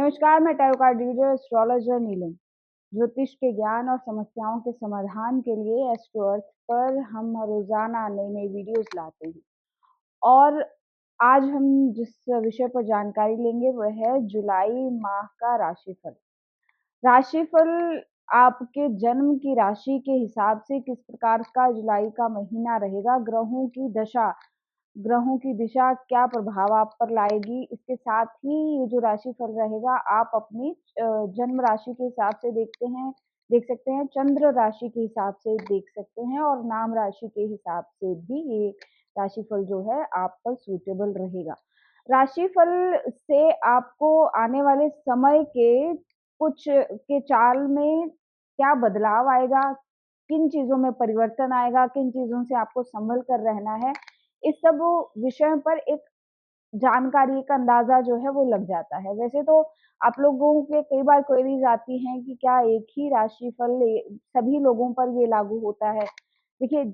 नमस्कार, मैं tarot card reader astrologer नीलम। ज्योतिष के ज्ञान और समस्याओं के समाधान के लिए एस्ट्रो अर्थ पर हम रोजाना नई-नई वीडियोस लाते हैं। और आज हम जिस विषय पर जानकारी लेंगे वह है जुलाई माह का राशिफल। राशिफल आपके जन्म की राशि के हिसाब से किस प्रकार का जुलाई का महीना रहेगा, ग्रहों की दिशा क्या प्रभाव आप पर लाएगी, इसके साथ ही ये जो राशिफल रहेगा आप अपनी जन्म राशि के हिसाब से देख सकते हैं, चंद्र राशि के हिसाब से देख सकते हैं और नाम राशि के हिसाब से भी ये राशिफल जो है आप पर सूटेबल रहेगा। राशिफल से आपको आने वाले समय के कुछ के चाल में क्या बदलाव आएगा, किन चीज़ों में परिवर्तन आएगा, किन चीज़ों से आपको संभल कर रहना है, इस सब विषय पर एक जानकारी का अंदाज़ा जो है वो लग जाता है। वैसे तो आप लोगों के कई बार क्वेरीज़ आती हैं कि क्या एक ही राशिफल सभी लोगों पर ये लागू होता है? देखिए,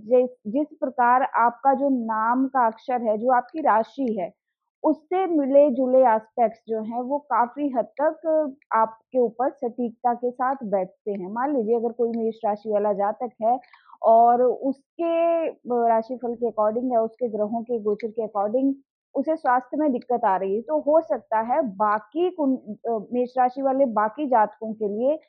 जिस प्रकार आपका जो नाम का अक्षर है, जो आपकी राशि है, उससे मिले-जुले एस्पेक्ट्स जो हैं वो काफ़ी हद तक आपके ऊपर सटीकता के साथ बैठते हैं। मान लीजिए अगर कोई मेष राशि वाला जातक है और उसके राशिफल के अकॉर्डिंग या उसके ग्रहों के गोचर के अकॉर्डिंग उसे स्वास्थ्य में दिक्कत आ रही है, तो हो सकता है मेष राशि वाले बाकी जातकों के लिए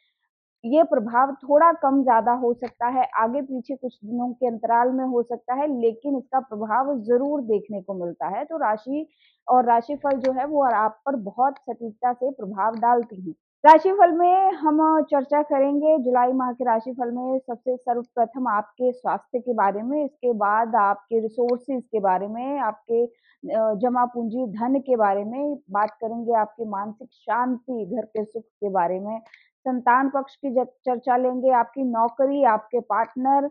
ये प्रभाव थोड़ा कम ज़्यादा हो सकता है, आगे-पीछे कुछ दिनों के अंतराल में हो सकता है, लेकिन इसका प्रभाव ज़रूर देखने को मिलता है। तो राशि और राशिफल जो है वो आप पर बहुत सटीकता से प्रभाव डालती हैं। राशिफल में हम चर्चा करेंगे जुलाई माह के राशिफल में सबसे सर्वप्रथम आपके स्वास्थ्य के बारे में, इसके बाद आपके रिसोर्सेज़ के बारे में, आपके जमा पूँजी धन के बारे में, बात करेंगे आपकी मानसिक शांति, घर के सुख के बारे में, संतान पक्ष की चर्चा लेंगे, आपकी नौकरी, आपके पार्टनर,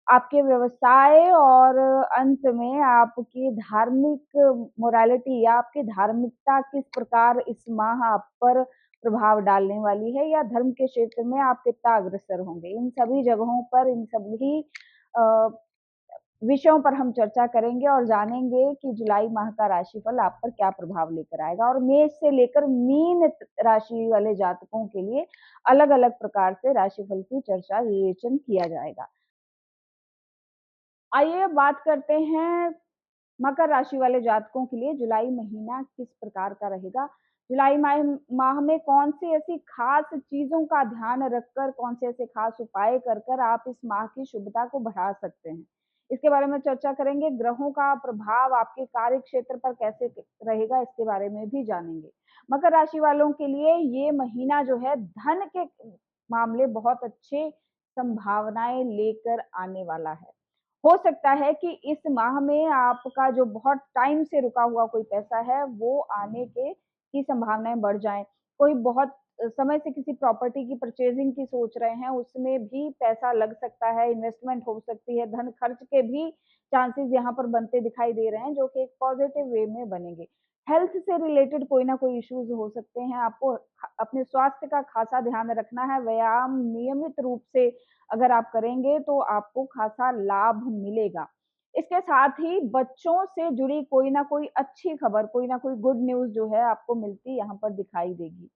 आपके व्यवसाय और अंत में आपकी धार्मिक मोरालिटी या आपकी धार्मिकता किस प्रकार इस माह आप पर प्रभाव डालने वाली है या धर्म के क्षेत्र में आप कितना अग्रसर होंगे। इन सभी जगहों पर, इन सभी अ, विषयों पर हम चर्चा करेंगे और जानेंगे कि जुलाई माह का राशिफल आप पर क्या प्रभाव लेकर आएगा और मेष से लेकर मीन राशि वाले जातकों के लिए अलग-अलग प्रकार से राशिफल की चर्चा, विवेचन किया जाएगा। आइए बात करते हैं मकर राशि वाले जातकों के लिए जुलाई महीना किस प्रकार का रहेगा। जुलाई माह में कौन सी ऐसी खास चीज़ों का ध्यान रखकर, कौन से ऐसे खास उपाय कर कर आप इस माह की शुभता को बढ़ा सकते हैं। इसके बारे में चर्चा करेंगे। ग्रहों का प्रभाव आपके कार्य क्षेत्र पर कैसे रहेगा, इसके बारे में भी जानेंगे। मकर राशि वालों के लिए ये महीना जो है धन के मामले बहुत अच्छे संभावनाएं लेकर आने वाला है। हो सकता है कि इस माह में आपका जो बहुत टाइम से रुका हुआ कोई पैसा है, वो आने की संभावनाएँ बढ़ जाएँ। कोई बहुत समय से किसी प्रॉपर्टी की परचेज़िंग की सोच रहे हैं, उसमें भी पैसा लग सकता है, इन्वेस्टमेंट हो सकती है, धन खर्च के भी चांसेज़ यहाँ पर बनते दिखाई दे रहे हैं, जो कि एक पॉज़िटिव वे में बनेंगे। हेल्थ से रिलेटेड कोई ना कोई इश्यूज़ हो सकते हैं, आपको अपने स्वास्थ्य का खासा ध्यान रखना है, व्यायाम नियमित रूप से अगर आप करेंगे तो आपको खासा लाभ मिलेगा। इसके साथ ही बच्चों से जुड़ी कोई ना कोई अच्छी खबर, कोई ना कोई गुड न्यूज़ जो है आपको मिलती यहाँ पर दिखाई देगी।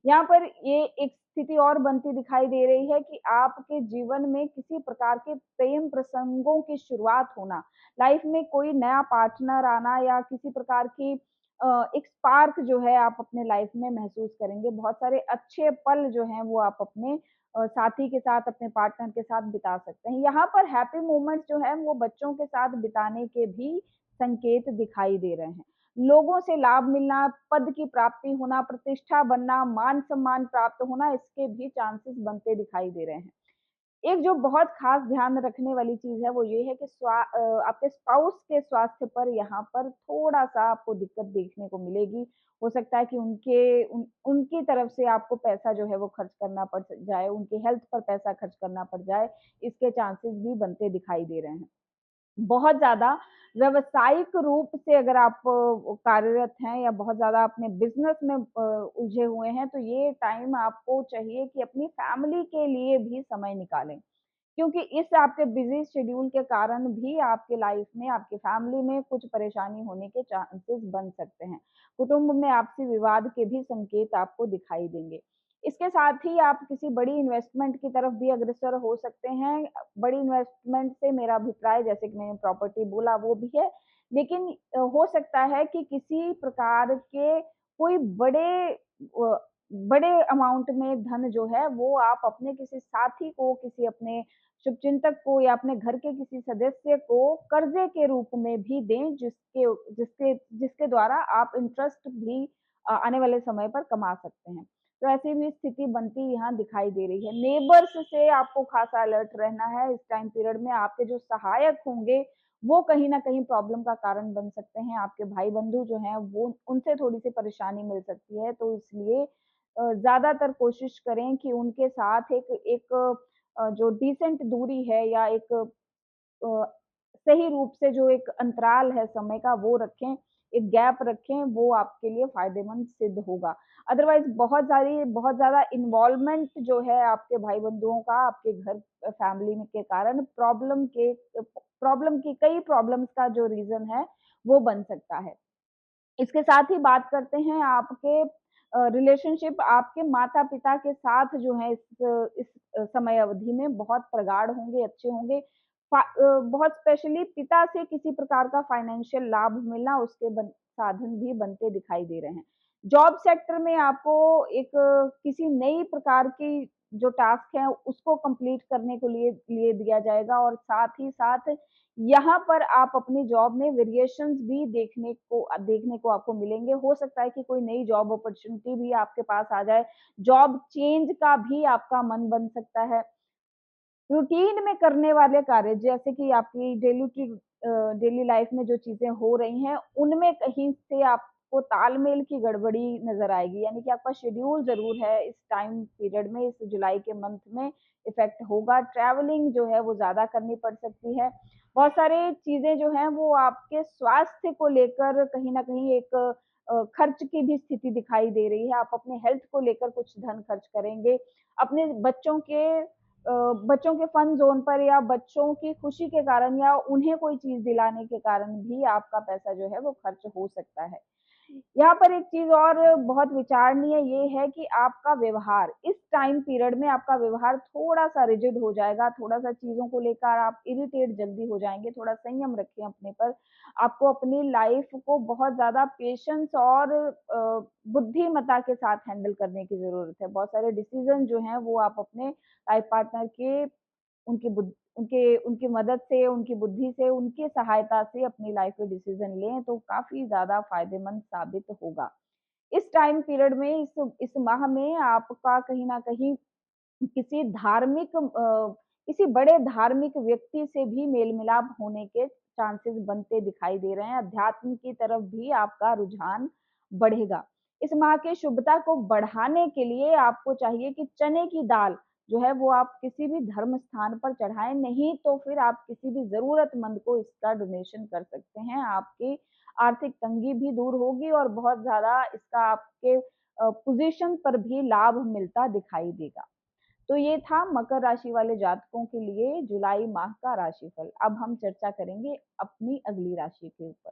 यहाँ पर ये एक स्थिति और बनती दिखाई दे रही है कि आपके जीवन में किसी प्रकार के प्रेम प्रसंगों की शुरुआत होना, लाइफ में कोई नया पार्टनर आना या किसी प्रकार की एक स्पार्क जो है आप अपने लाइफ में महसूस करेंगे। बहुत सारे अच्छे पल जो हैं वो आप अपने साथी के साथ, अपने पार्टनर के साथ बिता सकते हैं। यहाँ पर हैप्पी मोमेंट्स जो है वो बच्चों के साथ बिताने के भी संकेत दिखाई दे रहे हैं। लोगों से लाभ मिलना, पद की प्राप्ति होना, प्रतिष्ठा बनना, मान-सम्मान प्राप्त होना, इसके भी चांसेस बनते दिखाई दे रहे हैं। एक जो बहुत खास ध्यान रखने वाली चीज़ है वो ये है कि आपके स्पाउस के स्वास्थ्य पर यहाँ पर थोड़ा-सा आपको दिक्कत देखने को मिलेगी। हो सकता है कि उनकी तरफ से आपको पैसा जो है वो खर्च करना पड़ जाए, उनकी हेल्थ पर पैसा खर्च करना पड़ जाए, इसके चांसेस भी बनते दिखाई दे रहे हैं। बहुत ज़्यादा व्यावसायिक रूप से अगर आप कार्यरत हैं या बहुत ज़्यादा अपने बिज़नेस में उलझे हुए हैं, तो ये टाइम आपको चाहिए कि अपनी फैमिली के लिए भी समय निकालें। क्योंकि इस आपके बिज़ी शेड्यूल के कारण भी आपके लाइफ में, आपकी फैमिली में कुछ परेशानी होने के चांसेस बन सकते हैं। कुटुंब में आपसी विवाद के भी संकेत आपको दिखाई देंगे। इसके साथ ही आप किसी बड़ी इन्वेस्टमेंट की तरफ भी अग्रसर हो सकते हैं। बड़ी इन्वेस्टमेंट से मेरा अभिप्राय, जैसे कि मैंने प्रॉपर्टी बोला, वो भी है, लेकिन हो सकता है कि किसी प्रकार के कोई अ, बड़े अमाउंट में धन जो है वो आप अपने किसी साथी को, किसी अपने शुभचिंतक को या अपने घर के किसी सदस्य को कर्जे के रूप में भी दें, जिसके जिसके द्वारा आप इंटरेस्ट भी आने वाले समय पर कमा सकते हैं। तो ऐसी भी स्थिति बनती यहाँ दिखाई दे रही है। नेबर्स से आपको खासा अलर्ट रहना है इस टाइम पीरियड में। आपके जो सहायक होंगे वो कहीं न कहीं प्रॉब्लम का कारण बन सकते हैं। आपके भाई-बंधु जो हैं वो, उनसे थोड़ी-सी परेशानी मिल सकती है, तो इसलिए ज़्यादातर कोशिश करें कि उनके साथ एक एक जो डिसेंट दूरी है या एक अ, सही रूप से जो एक अंतराल है समय का वो रखें, एक गैप रखें, वो आपके लिए फ़ायदेमंद सिद्ध होगा। अदरवाइज़ बहुत ज़्यादा इन्वॉल्वमेंट जो है आपके भाई-बंधुओं का आपके घर फैमिली में के कारण प्रॉब्लम की कई प्रॉब्लम्स का जो रीज़न है, वो बन सकता है। इसके साथ ही बात करते हैं आपके रिलेशनशिप आपके माता-पिता के साथ जो है इस समय अवधि में बहुत प्रगाढ़ होंगे, अच्छे होंगे। बहुत स्पेशली पिता से किसी प्रकार का फाइनेंशियल लाभ मिलना, उसके साधन भी बनते दिखाई दे रहे हैं। जॉब सेक्टर में आपको एक किसी नई प्रकार की जो टास्क है उसको कंप्लीट करने को लिए लिए दिया जाएगा, और साथ ही साथ यहाँ पर आप अपनी जॉब में वेरिएशंस भी देखने को आपको मिलेंगे। हो सकता है कि कोई नई जॉब अपॉर्च्युनिटी भी आपके पास आ जाए। जॉब चेंज का भी आपका मन बन सकता है। रूटीन में करने वाले कार्य, जैसे कि आपकी डेली लाइफ में जो चीज़ें हो रही हैं, उनमें कहीं से आपको तालमेल की गड़बड़ी नज़र आएगी। यानी कि आपका शेड्यूल ज़रूर है इस टाइम पीरियड में, इस जुलाई के मंथ में इफ़ेक्ट होगा। ट्रैवलिंग जो है वो ज़्यादा करनी पड़ सकती है। बहुत सारी चीज़ें जो हैं वो आपके स्वास्थ्य को लेकर कहीं न कहीं एक खर्च की भी स्थिति दिखाई दे रही है। आप अपने हेल्थ को लेकर कुछ धन खर्च करेंगे। अपने बच्चों के फन ज़ोन पर या बच्चों की खुशी के कारण या उन्हें कोई चीज़ दिलाने के कारण भी आपका पैसा जो है वो खर्च हो सकता है। यहाँ पर एक चीज़ और बहुत विचारणीय ये है कि आपका व्यवहार, इस टाइम पीरियड में आपका व्यवहार थोड़ा-सा रिजिड हो जाएगा, थोड़ा-सा चीज़ों को लेकर आप इरिटेट जल्दी हो जाएँगे, थोड़ा संयम रखें अपने पर। आपको अपनी लाइफ़ को बहुत ज़्यादा पेशेंस और बुद्धिमत्ता के साथ हैंडल करने की ज़रूरत है। बहुत सारे डिसीज़न जो हैं वो आप अपने लाइफ़ पार्टनर के उनकी बुद उनके उनकी मदद से, उनकी बुद्धि से, उनकी सहायता से अपनी लाइफ़ में डिसीज़न लें, तो काफ़ी ज़्यादा फ़ायदेमंद साबित होगा। इस टाइम पीरियड में, इस माह में आपका कहीं न कहीं किसी किसी बड़े धार्मिक व्यक्ति से भी मेल-मिलाप होने के चांसेस बनते दिखाई दे रहे हैं। अध्यात्म की तरफ भी आपका रुझान बढ़ेगा। इस माह की शुभता को बढ़ाने के लिए आपको चाहिए कि चने की दाल जो है वो आप किसी भी धर्म स्थान पर चढ़ाएँ, नहीं तो फिर आप किसी भी ज़रूरतमंद को इसका डोनेशन कर सकते हैं। आपकी आर्थिक तंगी भी दूर होगी और बहुत ज़्यादा इसका आपके पोज़ीशन पर भी लाभ मिलता दिखाई देगा। तो ये था मकर राशि वाले जातकों के लिए जुलाई माह का राशिफल। अब हम चर्चा करेंगे अपनी अगली राशि के ऊपर।